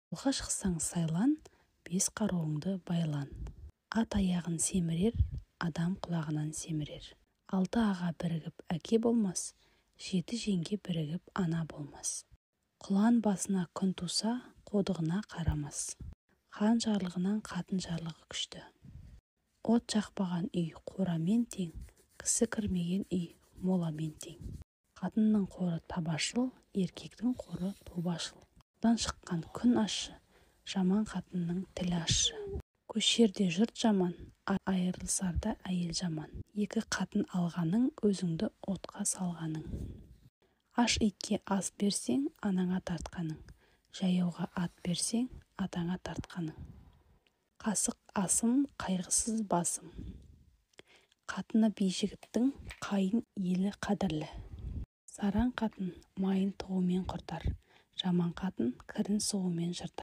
Жолға шықсаң сайлан, бес қаруыңды байлан. Ат аяғын семірер, адам құлағынан семірер. 6 аға бірігіп әке болмас, 7 жеңге бірігіп ана болмас. Құлан басына күн туса, қодығына қарамас. Хан жарлығынан қатын жарлығы күшті. От жақпаған үй қорамен тең, кісі кірмеген үй моламен тең. Қатынның қоры табашыл, еркектің қоры тобашыл. Одан шыққан күн ащы, жаман қатынның тілі ащы. Көшерде жұрт жаман, айырылсарда әйел жаман. 2 қатын алғаның, өзіңді отқа салғаның. Аш итке ас берсең, анаңа тартқаның. Жаяуға ат берсең, атаңа тартқаның. Қасық асым, қайғысыз басым. Қатыны бейжігіттің қайын елі қадірлі. Сараң қатын майын тұғумен құртар, жаман қатын кірін сұғумен жыртар.